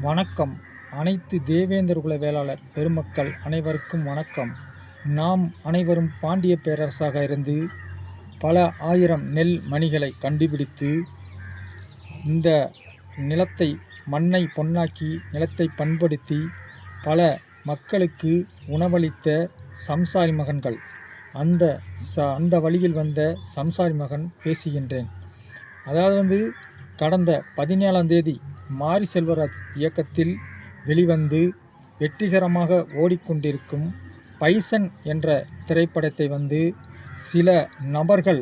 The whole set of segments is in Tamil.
வணக்கம். அனைத்து தேவேந்திரகுல வேளாளர் பெருமக்கள் அனைவருக்கும் வணக்கம். நாம் அனைவரும் பாண்டிய பேரரசாக இருந்து பல ஆயிரம் நெல் மணிகளை கண்டுபிடித்து இந்த நிலத்தை மண்ணை பொன்னாக்கி நிலத்தை பண்படுத்தி பல மக்களுக்கு உணவளித்த சம்சாரி மகன்கள். அந்த வழியில் வந்த சம்சாரி மகன் பேசுகின்றேன். அதாவது கடந்த 17ஆம் தேதி மாரி செல்வராஜ் இயக்கத்தில் வெளிவந்து வெற்றிகரமாக ஓடிக்கொண்டிருக்கும் பைசன் என்ற திரைப்படத்தை சில நபர்கள்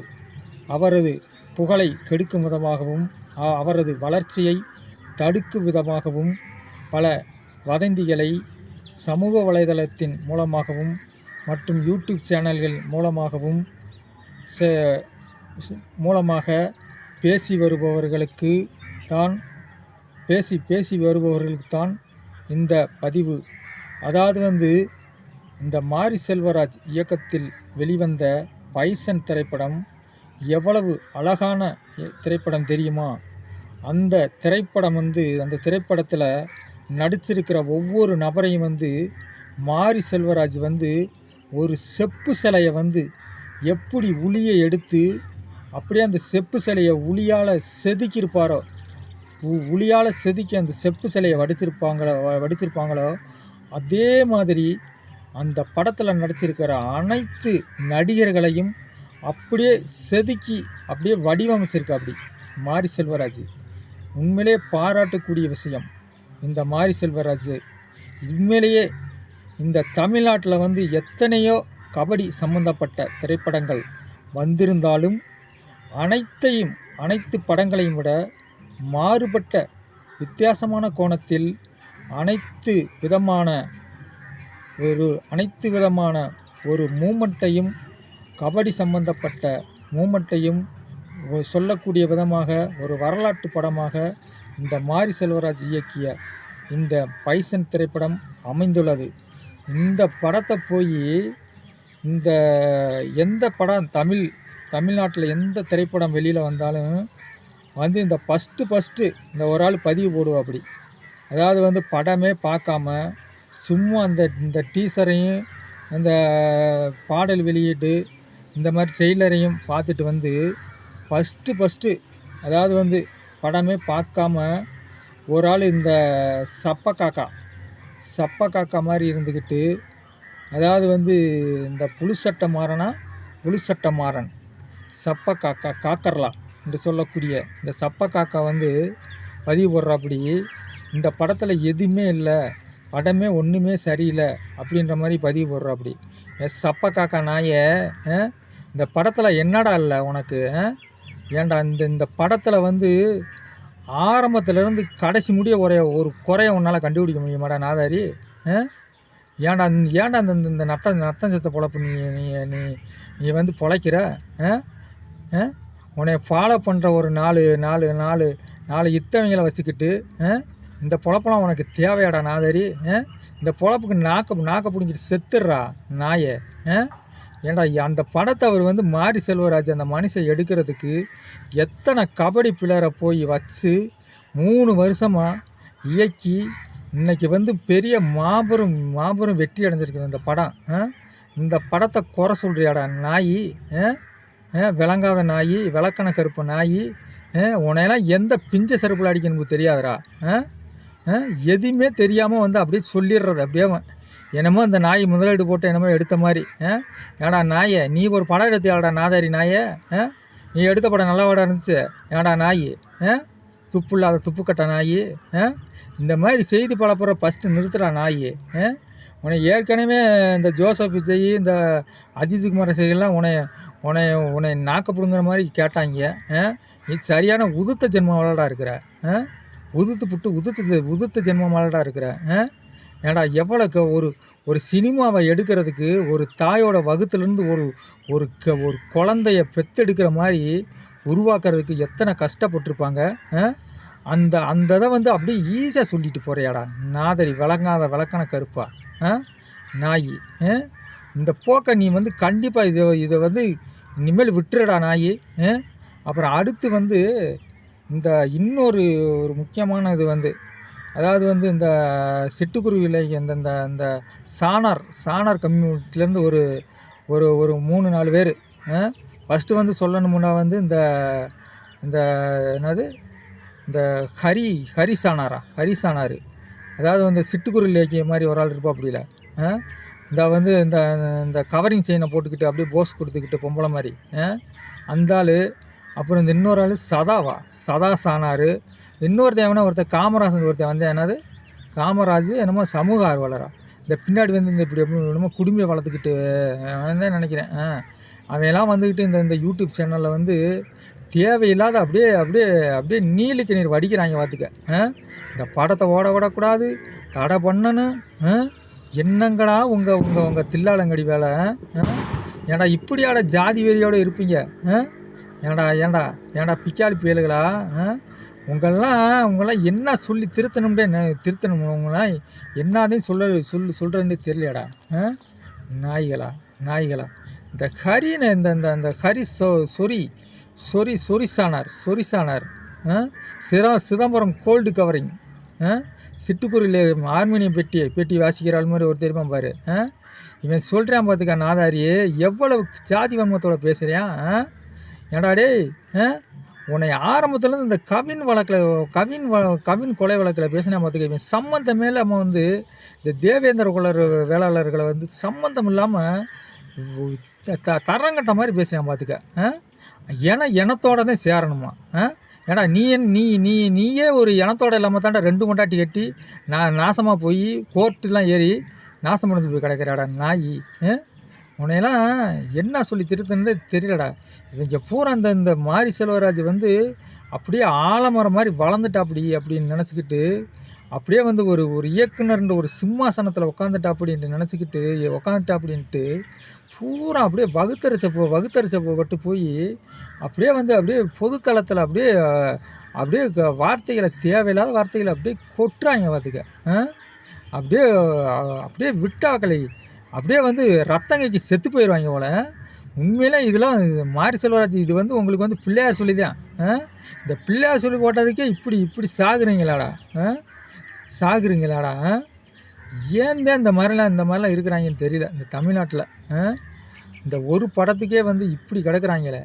அவரது புகழை கெடுக்கும் விதமாகவும் அவரது வளர்ச்சியை தடுக்கும் விதமாகவும் பல வதந்திகளை சமூக வலைதளத்தின் மூலமாகவும் மற்றும் யூடியூப் சேனல்கள் மூலமாக பேசி வருபவர்களுக்கு தான் இந்த பதிவு. அதாவது இந்த மாரி செல்வராஜ் இயக்கத்தில் வெளிவந்த பைசன் திரைப்படம் எவ்வளவு அழகான திரைப்படம் தெரியுமா? அந்த திரைப்படம் அந்த திரைப்படத்தில் நடிச்சிருக்கிற ஒவ்வொரு நபரையும் மாரி செல்வராஜ் ஒரு செப்பு சிலையை எப்படி உளியை எடுத்து அப்படியே அந்த செப்பு சிலையை உளியால் செதுக்கியிருப்பாரோ, உளியால் செதுக்கி அந்த செப்பு சிலையை வடிச்சிருப்பாங்களோ அதே மாதிரி அந்த படத்தில் நடிச்சிருக்கிற அனைத்து நடிகர்களையும் அப்படியே செதுக்கி அப்படியே வடிவமைச்சிருக்கா. அப்படி மாரி செல்வராஜ் உண்மையிலே பாராட்டக்கூடிய விஷயம். இந்த மாரி செல்வராஜ் உண்மையிலேயே இந்த தமிழ்நாட்டில் எத்தனையோ கபடி சம்பந்தப்பட்ட திரைப்படங்கள் வந்திருந்தாலும் அனைத்து படங்களையும் விட மாறுபட்ட வித்தியாசமான கோணத்தில் அனைத்து விதமான ஒரு மூமெண்ட்டையும் கபடி சம்பந்தப்பட்ட மூமெண்ட்டையும் சொல்லக்கூடிய விதமாக ஒரு வரலாற்று படமாக இந்த மாரி செல்வராஜ் இயக்கிய இந்த பைசன் திரைப்படம் அமைந்துள்ளது. இந்த படத்தை போய் இந்த எந்த படம் தமிழ்நாட்டில் எந்த திரைப்படம் வெளியில் வந்தாலும் இந்த ஃபஸ்ட்டு இந்த ஒரு ஆள் பதிவு போடுவோம். அப்படி அதாவது படமே பார்க்காம சும்மா இந்த டீசரையும் இந்த பாடல் வெளியீடு இந்த மாதிரி ட்ரெய்லரையும் பார்த்துட்டு ஃபஸ்ட்டு அதாவது படமே பார்க்காம ஒரு ஆள் இந்த சப்ப காக்கா மாதிரி இருந்துக்கிட்டு, அதாவது இந்த புழுசட்டை மாறன் சப்ப காக்கர்லா என்று சொல்லக்கூடிய இந்த சப்ப காக்கா பதிவு போடுறாப்படி இந்த படத்தில் எதுவுமே இல்லை, படமே ஒன்றுமே சரியில்லை அப்படின்ற மாதிரி பதிவு போடுறாப்படி. சப்ப காக்கா நாயை, இந்த படத்தில் என்னடா இல்லை உனக்கு? ஏன்டா இந்த படத்தில் ஆரம்பத்துலேருந்து கடைசி முடிய ஒரு குறைய உன்னால் கண்டுபிடிக்க முடியுமாடா நாதாரி? ஏன்டா இந்த நத்தம் செத்த பொழப்பு நீ பொழைக்கிற? உன்னை ஃபாலோ பண்ணுற ஒரு நாலு இத்தவங்களை வச்சுக்கிட்டு இந்த பொழப்பெல்லாம் உனக்கு தேவையாடா நாதாரி? இந்த பொழப்புக்கு நாக்க பிடிங்கிட்டு செத்துடுறா நாயை. ஏன்டா அந்த படத்தை அவர் மாரி செல்வராஜ் அந்த மனுஷன் எடுக்கிறதுக்கு எத்தனை கபடி பிளேயரை போய் வச்சு 3 வருஷமாக இயக்கி இன்றைக்கி பெரிய மாபெரும் வெற்றி அடைஞ்சிருக்கு இந்த படம். இந்த படத்தை குறை சொல்கிறியாடா நாய்? விளங்காத நாய், விளக்கண கருப்பு நாய். உன்னையெல்லாம் எந்த பிஞ்ச செருப்பில் அடிக்கணும்னு தெரியாதுடா. எதுவுமே தெரியாமல் அப்படியே சொல்லிடுறது. அப்படியே என்னமோ இந்த நாய் முதலீடு போட்டு என்னமோ எடுத்த மாதிரி. ஏடா நாயை, நீ ஒரு படம் எடுத்தியாடா நாதாரி நாயை? நீ எடுத்த படம் நல்ல படம் இருந்துச்சு. ஏடா நாய், துப்பு இல்லாத துப்பு கட்ட நாய். இந்த மாதிரி செய்தி பலப்புற ஃபஸ்ட்டு நிறுத்துறா நாய். உன்னை ஏற்கனவே இந்த ஜோசப் விஜய் இந்த அஜித் குமார் செய்யலாம் உன்னை நாக்க பிடுங்குற மாதிரி கேட்டாங்க. நீ சரியான உதுத்த ஜென்மமாலடா இருக்கிற. உதுத்த ஜென்மமாலடா இருக்கிற. ஏடா எவ்வளோ ஒரு சினிமாவை எடுக்கிறதுக்கு ஒரு தாயோட வகுத்துலேருந்து ஒரு குழந்தைய பெற்றெடுக்கிற மாதிரி உருவாக்குறதுக்கு எத்தனை கஷ்டப்பட்டிருப்பாங்க. அந்த இதை அப்படியே ஈஸியாக சொல்லிட்டு போகிறியாடா நாதரி, விளங்காத விளக்கண கருப்பா நாய். இந்த போக்கை நீ கண்டிப்பாக இதை இனிமேல் விட்டுறடா நாய். அப்புறம் அடுத்து இந்த இன்னொரு முக்கியமான இது அதாவது வந்து இந்த சிட்டுக்குருவியில் இந்த இந்த இந்த சாணார் கம்யூனிட்டிலேருந்து ஒரு ஒரு ஒரு 3-4 பேர். ஃபஸ்ட்டு வந்து சொல்லணுமுன்னா வந்து இந்த இந்த என்னது இந்த ஹரி சாணார். அதாவது வந்து சிட்டுக்குருவி இலக்கிய மாதிரி ஒரு ஆள் இருப்பா அப்படில. இந்த வந்து இந்த இந்த கவரிங் செயினை போட்டுக்கிட்டு அப்படியே போஸ் கொடுத்துக்கிட்டு பொம்பளை மாதிரி அந்த ஆள். அப்புறம் இந்த இன்னொரு ஆள் சதா சாணார். இன்னொருத்தன் எவனா ஒருத்தன் காமராஜன் ஒருத்தன் வந்து என்னது காமராஜ் என்னமோ சமூக ஆர்வலரா. இந்த பின்னாடி வந்து இந்த இப்படி என்னமோ குடும்பியை வளர்த்துக்கிட்டு தான் நினைக்கிறேன். அவையெல்லாம் வந்துக்கிட்டு இந்த இந்த யூடியூப் சேனலில் வந்து தேவையில்லாத அப்படியே அப்படியே அப்படியே நீலுக்கு நீர் வடிக்கிறாங்க பார்த்துக்க. இந்த படத்தை ஓட விடக்கூடாது, தடை பண்ணணும். என்னங்கடா உங்கள் உங்கள் உங்கள் தில்லாலங்கடி வேலை. ஏன்டா இப்படியாட ஜாதி வெறியோடு இருப்பீங்க? ஏன்டா ஏன்டா ஏன்டா பிக்காளி புயல்களா? உங்களெல்லாம் என்ன சொல்லி திருத்தணும் உங்களாம் என்னதையும் சொல்கிறேன்னே தெரியலடா. நாய்களா இந்த ஹரின்னு இந்த இந்த இந்த ஹரி சொரிசானார் சிதம்பரம் கோல்டு கவரிங் சிட்டுக்குருவியில் ஆர்மீனியம் பெட்டி வாசிக்கிற ஆள் மாதிரி ஒரு தெரியுமா பாரு. இவன் சொல்கிறான் பார்த்துக்கா நாதாரியே, எவ்வளவு ஜாதி வன்மத்தோட பேசுகிறான். ஏடா டேய், உன்னை ஆரம்பத்துலேருந்து இந்த கவின் கொலை வழக்கில் பேசினா பார்த்துக்க, இவன் சம்மந்தமே இல்லாமல் வந்து இந்த தேவேந்திர குலர் வேளாளர்களை வந்து சம்மந்தம் இல்லாமல் தரங்கட்ட மாதிரி பேசுகிறான் பார்த்துக்க. இனத்தோட தான் சேரணுமா? ஏடா நீயே ஒரு இனத்தோட இல்லாமல் தாண்டா 2 மண்டாட்டி கட்டி நாசமாக போய் கோர்ட்டுலாம் ஏறி நாசம் பண்ணி போய் கிடக்கிறாடா நாய். உன்னையெல்லாம் என்ன சொல்லி திருத்தனே தெரியலடா. இவங்க பூரா இந்த மாரி செல்வராஜ் வந்து அப்படியே ஆலமரம் மாதிரி அப்படின்னு நினச்சிக்கிட்டு அப்படியே வந்து ஒரு இயக்குனர்ன்ற ஒரு சிம்மாசனத்தில் உட்காந்துட்டா அப்படின்ட்டு பூரா அப்படியே வகுத்தரிச்ச போட்டு போய் அப்படியே வந்து அப்படியே பொதுத்தளத்தில் அப்படியே வார்த்தைகளை தேவையில்லாத வார்த்தைகளை அப்படியே கொட்டுறாங்க பார்த்துக்க. அப்படியே விட்டாக்களை அப்படியே வந்து ரத்தங்கைக்கு செத்து போயிடுவாங்க போல. உண்மையிலே இதெல்லாம் மாரி செல்வராஜ் இது வந்து உங்களுக்கு வந்து பிள்ளையார் சொல்லி தான். இந்த பிள்ளையார் சொல்லி போட்டதுக்கே இப்படி சாகுறீங்களாடா. ஏன் தான் இந்த மாதிரிலாம் இருக்கிறாங்கன்னு தெரியல இந்த தமிழ்நாட்டில். இந்த ஒரு படத்துக்கே வந்து இப்படி கிடக்குறாங்களே.